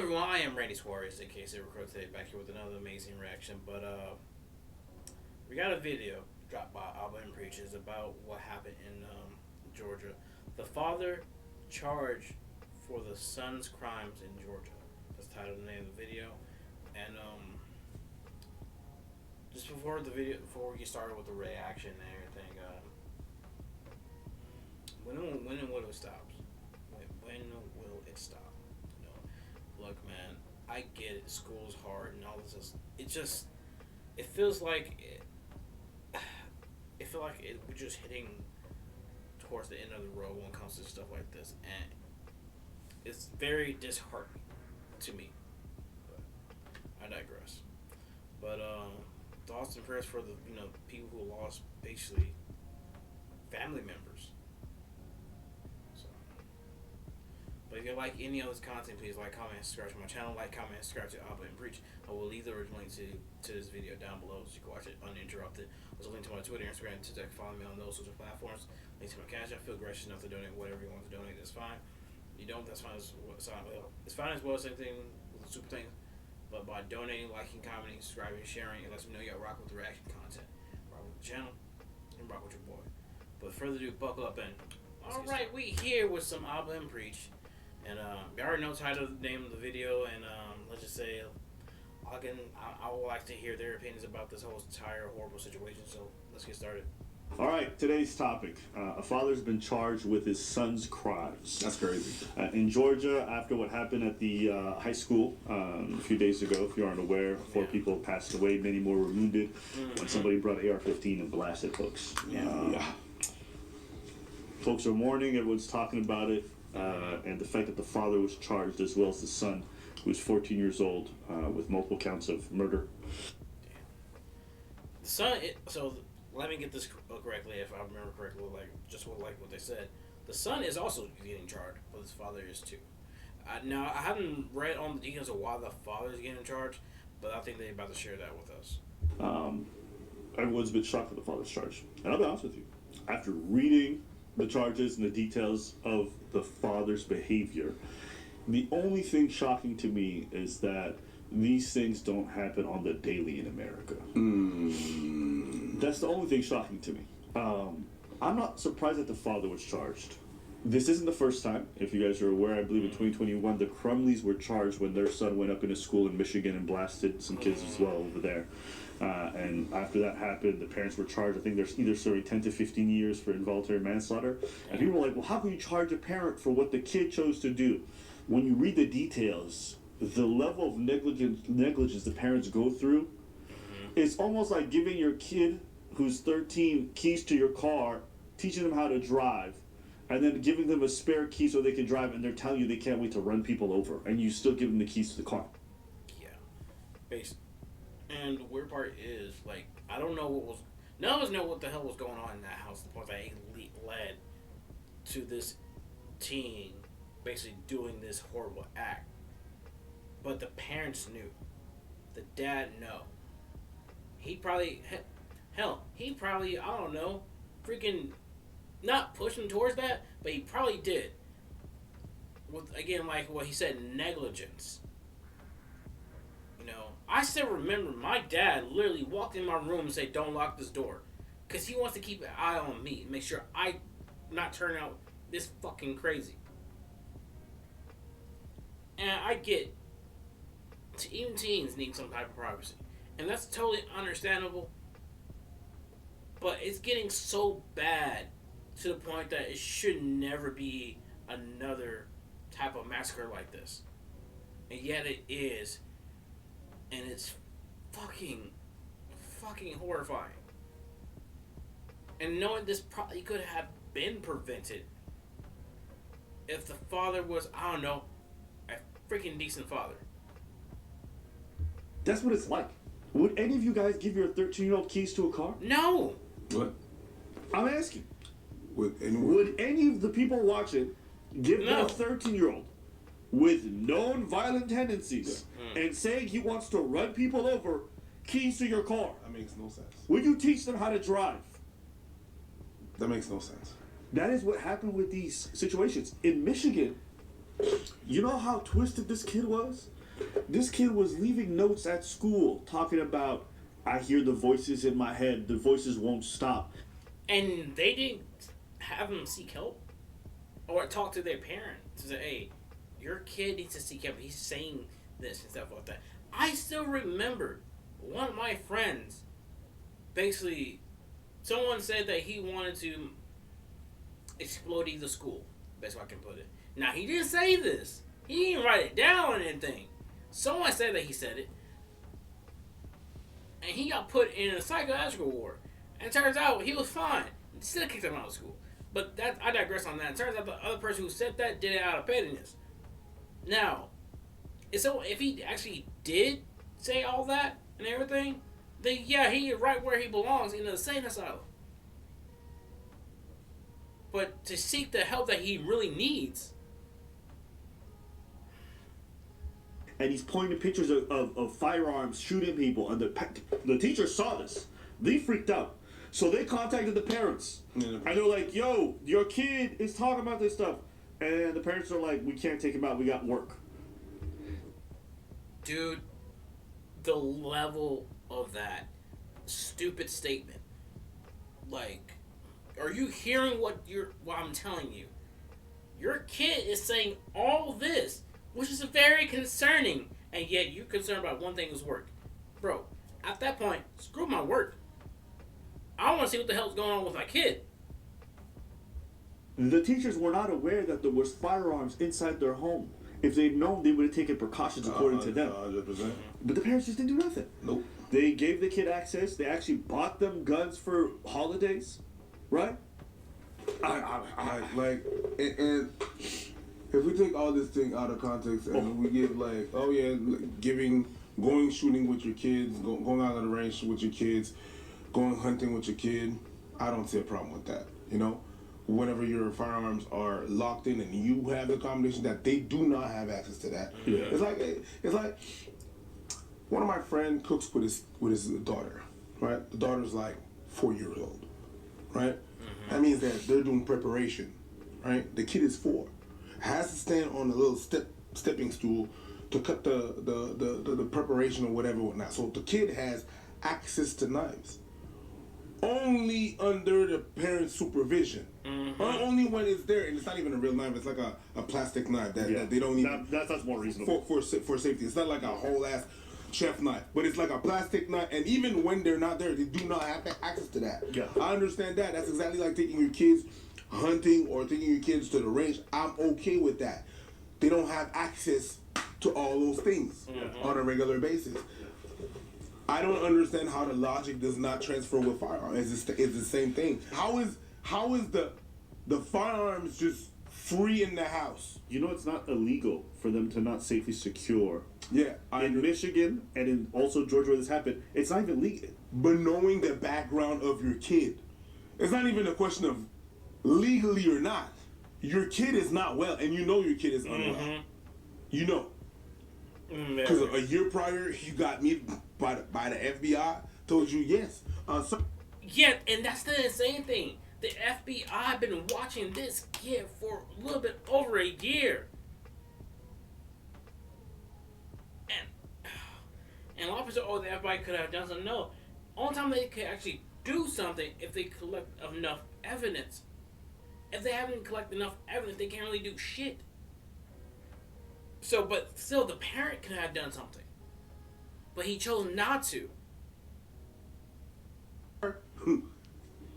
everyone, I am Randy Suarez, in case they recorded today, back here with another amazing reaction. But we got a video dropped by Alvin Preaches about what happened in Georgia. The father charged for the son's crimes in Georgia. That's the title of the name of the video. And just before we get started with the reaction and everything, when will it stop? When will it stop? Look, man, I get it. School's hard and all this. It feels like we're just hitting towards the end of the road when it comes to stuff like this, and it's very disheartening to me. But I digress. But thoughts and prayers for the people who lost basically family members. But if you like any of this content, please like, comment, subscribe to my channel. Like, comment, subscribe to Alba and Preach. I will leave the original link to this video down below so you can watch it uninterrupted. There's a link to my Twitter, Instagram, and TikTok. Follow me on those social platforms. Link to my Cashapp. Feel gracious enough to donate whatever you want to donate. That's fine. You don't, that's fine. It's fine as well. Same thing with the super things. But by donating, liking, commenting, subscribing, sharing, it lets me know y'all rock with the reaction content. Rock with the channel and rock with your boy. But further ado, buckle up and alright, we here with some Alba and Preach. And you already know the title, the name of the video, and let's just say I would like to hear their opinions about this whole entire horrible situation. So let's get started. All right, today's topic: a father's been charged with his son's crimes. That's crazy. In Georgia, after what happened at the high school a few days ago, if you aren't aware, 4 people passed away, many more were wounded when somebody brought AR-15 and blasted folks. Folks are mourning. Everyone's talking about it. And the fact that the father was charged as well as the son, who was 14 years old, with multiple counts of murder. The son, so let me get this correctly, if I remember correctly, what they said. The son is also getting charged, but his father is too. Now, I haven't read on the details of why the father is getting charged, but I think they're about to share that with us. Everyone's been shocked that the father's charged. And I'll be honest with you, after reading the charges and the details of the father's behavior, the only thing shocking to me is that these things don't happen on the daily in America. That's the only thing shocking to me. I'm not surprised that the father was charged. This isn't the first time. If you guys are aware, I believe in 2021 the Crumleys were charged when their son went up into school in Michigan and blasted some kids as well over there. And after that happened, the parents were charged. I think they're either serving 10 to 15 years for involuntary manslaughter. And people were like, well, how can you charge a parent for what the kid chose to do? When you read the details, the level of negligence the parents go through, it's almost like giving your kid who's 13 keys to your car, teaching them how to drive, and then giving them a spare key so they can drive, and they're telling you they can't wait to run people over, and you still give them the keys to the car. Yeah. Based. And the weird part is, like, I don't know none of us know what the hell was going on in that house, the point that it led to this teen basically doing this horrible act. But the parents knew. The dad knew. He probably, I don't know, freaking not pushing towards that, but he probably did. With, again, like what he said, negligence. I still remember my dad literally walked in my room and said, don't lock this door. Because he wants to keep an eye on me and make sure I not turn out this fucking crazy. And I get, even teens need some type of privacy. And that's totally understandable. But it's getting so bad to the point that it should never be another type of massacre like this. And yet it is. And it's fucking horrifying. And knowing this probably could have been prevented if the father was, I don't know, a freaking decent father. That's what it's like. Would any of you guys give your 13-year-old keys to a car? No. What? I'm asking. Would any of the people watching give their 13-year-old with known violent tendencies and saying he wants to run people over keys to your car? That makes no sense. Would you teach them how to drive? That makes no sense. That is what happened with these situations. In Michigan, You know how twisted this kid was? This kid was leaving notes at school talking about, I hear the voices in my head, the voices won't stop. And they didn't have them seek help or talk to their parent to say, hey, your kid needs to seek help. He's saying this and stuff like that. I still remember one of my friends, basically, someone said that he wanted to explode the school. Best way I can put it. Now, he didn't say this. He didn't write it down or anything. Someone said that he said it. And he got put in a psychological ward. And it turns out he was fine. Still kicked him out of school. But that I digress on that. It turns out the other person who said that did it out of pettiness. Now, so if he actually did say all that and everything, then yeah, he is right where he belongs, in the insane asylum. But to seek the help that he really needs. And he's pointing pictures of firearms, shooting people, and the teacher saw this. They freaked out. So they contacted the parents. And they're like, yo, your kid is talking about this stuff. And the parents are like, we can't take him out, we got work. Dude, the level of that stupid statement. Like, are you hearing what I'm telling you? Your kid is saying all this, which is very concerning, and yet you're concerned about one thing is work. Bro, at that point, screw my work. I want to see what the hell's going on with my kid. The teachers were not aware that there was firearms inside their home. If they'd known, they would have taken precautions according to them. 100%. But the parents just didn't do nothing. Nope. They gave the kid access. They actually bought them guns for holidays, right? And if we take all this thing out of context and we give like, oh yeah, going shooting with your kids, going out on the range with your kids, going hunting with your kid, I don't see a problem with that. You know, whenever your firearms are locked in and you have the combination that they do not have access to that. Yeah. It's like one of my friends cooks with his daughter, right? The daughter's like 4 years old, right? Mm-hmm. That means that they're doing preparation, right? The kid is 4, has to stand on a little stepping stool to cut the preparation or whatnot. So the kid has access to knives. Only under the parent's supervision. Mm-hmm. Only when it's there, and it's not even a real knife. It's like a plastic knife that they don't even. That's more reasonable for safety. It's not like a whole ass chef knife, but it's like a plastic knife. And even when they're not there, they do not have access to that. Yeah. I understand that. That's exactly like taking your kids hunting or taking your kids to the range. I'm okay with that. They don't have access to all those things on a regular basis. I don't understand how the logic does not transfer with firearms. It's the same thing. How is the firearms just free in the house? You know, it's not illegal for them to not safely secure. Yeah, in Michigan and in also Georgia where this happened, it's not even legal. But knowing the background of your kid, it's not even a question of legally or not. Your kid is not well, and you know your kid is unwell. Mm-hmm. You know. Because a year prior, you got me by the FBI, told you yes. Yeah, and that's the insane thing. The FBI been watching this kid for a little bit over a year. And a lot of people say, oh, the FBI could have done something. No. Only time they could actually do something if they collect enough evidence. If they haven't collected enough evidence, they can't really do shit. So, but still, the parent could have done something. But he chose not to.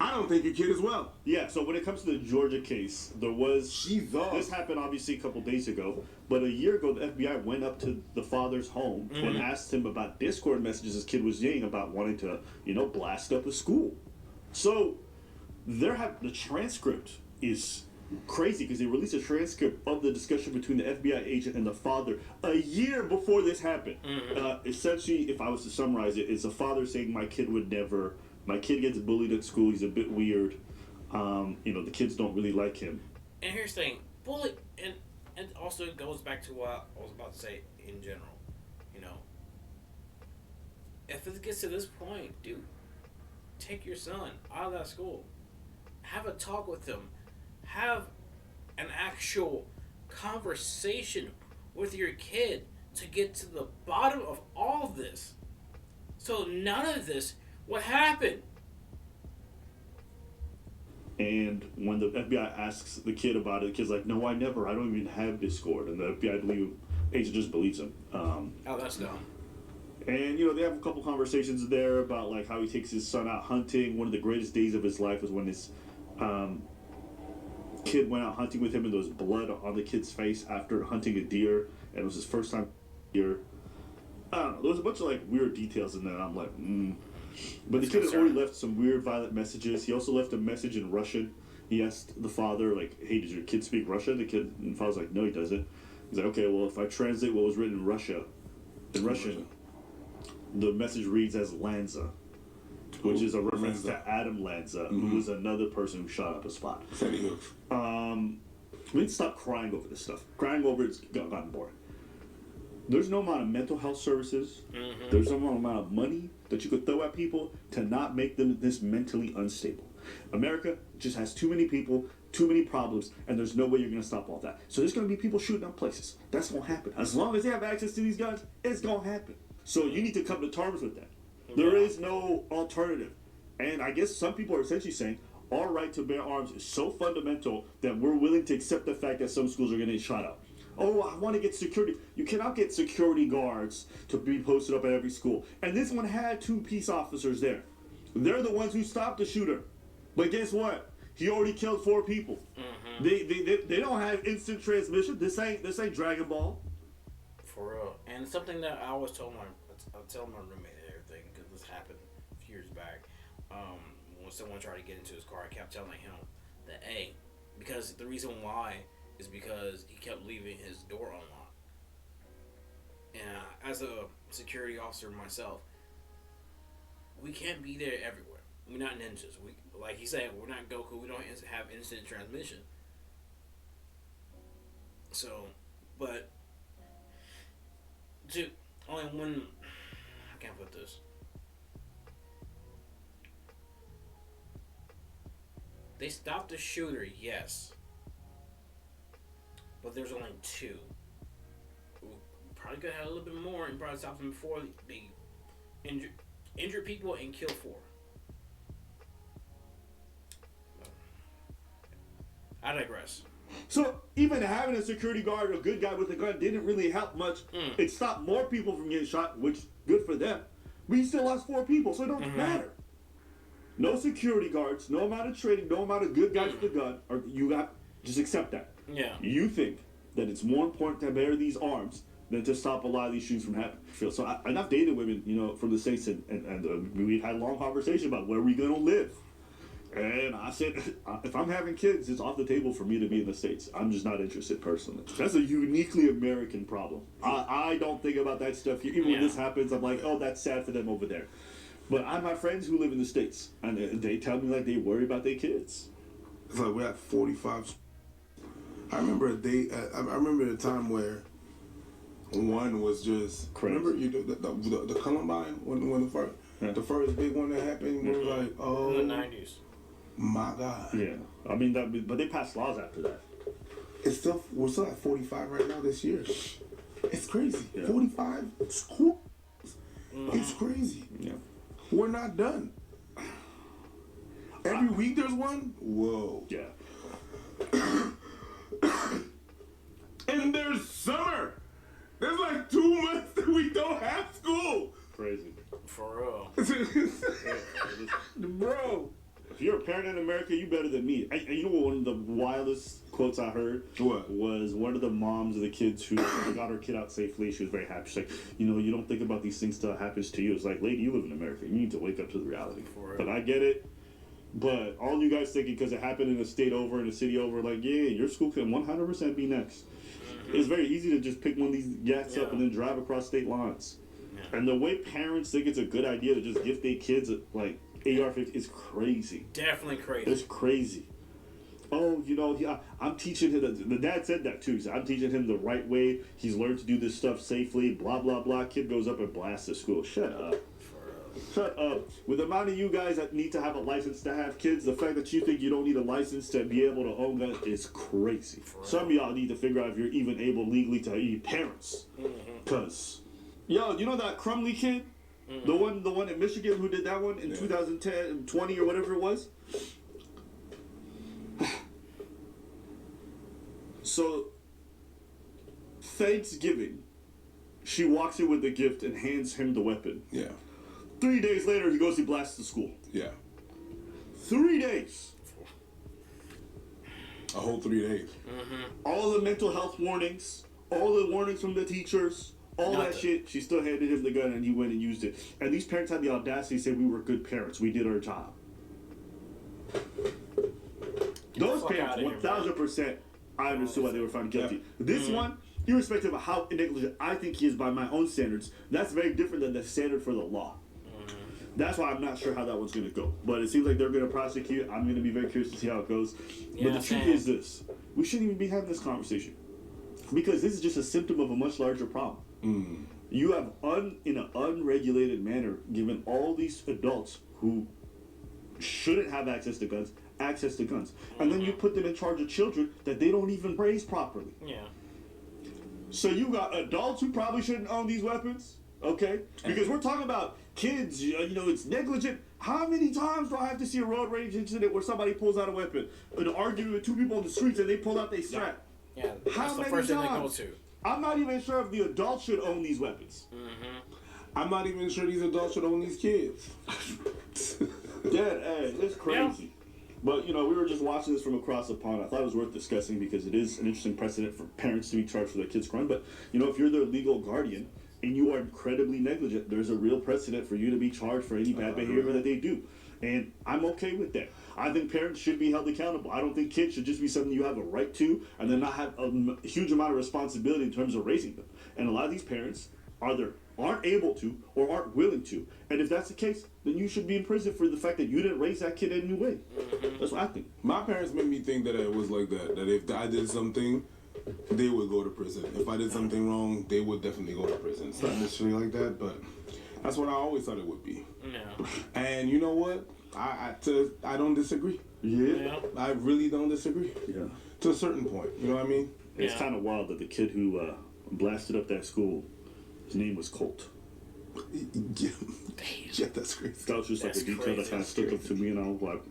I don't think your kid is well. Yeah, so when it comes to the Georgia case, this happened obviously a couple days ago, but a year ago the FBI went up to the father's home and asked him about Discord messages his kid was getting about wanting to, blast up a school. So the transcript is crazy because they released a transcript of the discussion between the FBI agent and the father a year before this happened. Essentially, if I was to summarize it, it's a father saying my kid gets bullied at school, he's a bit weird, the kids don't really like him. And here's the thing, bully, and also it goes back to what I was about to say in general, if it gets to this point, dude, take your son out of that school, have a talk with him, have an actual conversation with your kid to get to the bottom of all of this. So none of this would happen. And when the FBI asks the kid about it, the kid's like, "No, I never. I don't even have Discord." And the FBI agent just believes him. Oh, that's dumb. And they have a couple conversations there about like how he takes his son out hunting. One of the greatest days of his life was when his kid went out hunting with him, and there was blood on the kid's face after hunting a deer, and it was his first time deer. I don't know. There was a bunch of like weird details in there. And I'm like, But the kid had already left some weird, violent messages. He also left a message in Russian. He asked the father, like, "Hey, does your kid speak Russian?" And the father's like, "No, he doesn't." He's like, "Okay, well, if I translate what was written in Russian, the message reads as Lanza, which is a reference to Adam Lanza, who was another person who shot up a spot." We need to stop crying over this stuff. Crying over it's gotten boring. There's no amount of mental health services. There's no amount of money that you could throw at people to not make them this mentally unstable. America just has too many people, too many problems, and there's no way you're going to stop all that. So there's going to be people shooting up places. That's going to happen. As long as they have access to these guns, it's going to happen. So you need to come to terms with that. There is no alternative. And I guess some people are essentially saying our right to bear arms is so fundamental that we're willing to accept the fact that some schools are going to get shot up. Oh, I want to get security. You cannot get security guards to be posted up at every school. And this one had 2 peace officers there. They're the ones who stopped the shooter. But guess what? He already killed 4 people. They don't have instant transmission. This ain't Dragon Ball. For real. And something that I always told my roommate and everything, because this happened a few years back. When someone tried to get into his car, I kept telling him that, hey, because the reason why is because he kept leaving his door unlocked. And as a security officer myself, we can't be there everywhere. We're not ninjas. We, like he said, we're not Goku. We don't have instant transmission. So, but only when I can't put this. They stopped the shooter, yes. But there's only 2. Probably could have had a little bit more and probably stopped them before they injure people and kill 4. I digress. So even having a security guard or a good guy with a gun didn't really help much. It stopped more people from getting shot, which good for them. But you still lost 4 people, so it don't matter. No security guards, no amount of training, no amount of good guys with a gun, or just accept that. Yeah. You think that it's more important to bear these arms than to stop a lot of these shootings from happening. So I've dated women, from the States, and we've had long conversations about where we're going to live. And I said, if I'm having kids, it's off the table for me to be in the States. I'm just not interested personally. That's a uniquely American problem. I don't think about that stuff here. Even when this happens, I'm like, oh, that's sad for them over there. But I have friends who live in the States, and they tell me like they worry about their kids. It's like we're at 45. I remember I remember a time where one was just crazy. Remember the Columbine when the first big one that happened. It was like, oh, in the 90s. My God. Yeah, I mean but they passed laws after that. We're still at 45 right now this year. It's crazy. Yeah. 45 schools. It's crazy. Yeah. We're not done. Every week there's one. Whoa. Yeah. And there's summer. There's like 2 months that we don't have school. Crazy. For real. Bro. If you're a parent in America, you better than me. You know what one of the wildest quotes I heard? What? Was one of the moms of the kids who got her kid out safely. She was very happy. She's like, you don't think about these things till it happens to you. It's like, lady, you live in America. You need to wake up to the reality. But I get it. But all you guys thinking because it happened in a state over, in a city over, like, yeah, your school can 100% be next. It's very easy to just pick one of these gats up and then drive across state lines. Yeah. And the way parents think it's a good idea to just gift their kids, like, AR-15 is crazy. Definitely crazy. It's crazy. Oh, I'm teaching him. The dad said that too. He said, I'm teaching him the right way. He's learned to do this stuff safely. Blah blah blah. Kid goes up and blasts the school. Shut up. Shut up. With the amount of you guys that need to have a license to have kids, the fact that you think you don't need a license to be able to own guns is crazy. Some of y'all need to figure out if you're even able legally to be parents. Cause, yo, you know that Crumley kid? The one in Michigan who did that one in 2010, 20 or whatever it was? So, Thanksgiving, she walks in with the gift and hands him the weapon. Yeah. 3 days later, he goes, he blasts the school. Yeah. 3 days. A whole 3 days. All the mental health warnings, all the warnings from the teachers, all that shit, she still handed him the gun and he went and used it. And these parents had the audacity to say, we were good parents. We did our job. Those parents, 1,000%, I understood why they were found guilty. This one, irrespective of how negligent I think he is by my own standards, that's very different than the standard for the law. That's why I'm not sure how that one's going to go. But it seems like they're going to prosecute. I'm going to be very curious to see how it goes. But the truth is this. We shouldn't even be having this conversation. Because this is just a symptom of a much larger problem. You have, in an unregulated manner, given all these adults who shouldn't have access to guns. And then you put them in charge of children that they don't even raise properly. Yeah. So you got adults who probably shouldn't own these weapons, okay? Because we're talking about kids, you know, it's negligent. How many times do I have to see a road rage incident where somebody pulls out a weapon? An argument with two people in the streets and they pull out their strap? Yeah, How that's the many first thing they go times? to. I'm not even sure if the adults should own these weapons. I'm not even sure these adults should own these kids. It's crazy. But, you know, we were just watching this from across the pond. I thought it was worth discussing because it is an interesting precedent for parents to be charged for their kids' crime. But, you know, if you're their legal guardian and you are incredibly negligent, there's a real precedent for you to be charged for any bad behavior that they do. And I'm okay with that. I think parents should be held accountable. I don't think kids should just be something you have a right to and then not have a huge amount of responsibility in terms of raising them. And a lot of these parents aren't able to or aren't willing to. And if that's the case, then you should be in prison for the fact that you didn't raise that kid in any way. That's what I think. My parents made me think that it was like that. That if I did something, they would go to prison. If I did something wrong, they would definitely go to prison. It's not necessarily like that, but that's what I always thought it would be. No. And you know what? I don't disagree. Yeah. I really don't disagree. Yeah. To a certain point. You know what I mean? It's kind of wild that the kid who blasted up that school, his name was Colt. Yeah, that's crazy. That was just like a detail that kind of stuck up to me, and I was like,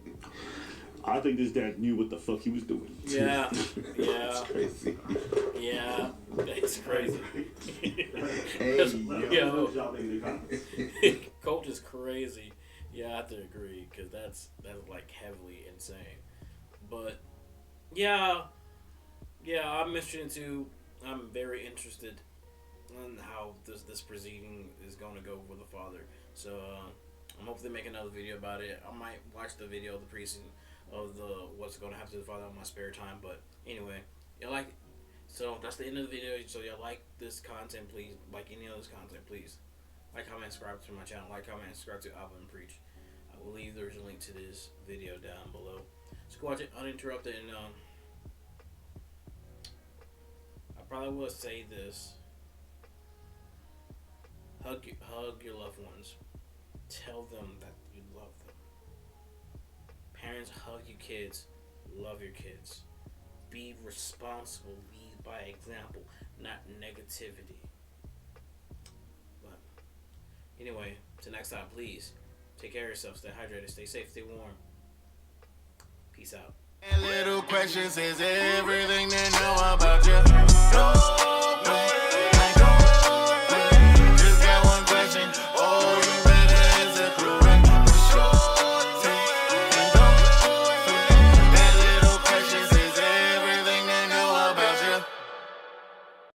I think this dad knew what the fuck he was doing. Yeah. That's crazy. Yeah. It's crazy. Hey, Yo. Coach is crazy. Yeah, I have to agree, because that's like heavily insane. But yeah, I'm very interested in how this proceeding is going to go with the father. So I'm hoping they make another video about it. I might watch the video of the proceeding of what's going to happen to the father on my spare time. But anyway, so that's the end of the video. So y'all like this content, please. Like any of this content, please. Like, comment, subscribe to my channel. Like, comment, subscribe to Alvin and Preach. I will leave there's a link to this video down below. So go watch it uninterrupted, and I probably will say this: hug your loved ones. Tell them that you love them. Parents, hug your kids. Love your kids. Be responsible. Lead by example, not negativity. But anyway, till next time, please take care of yourself. Stay hydrated. Stay safe. Stay warm. Peace out. Little questions is everything they know about you. No way.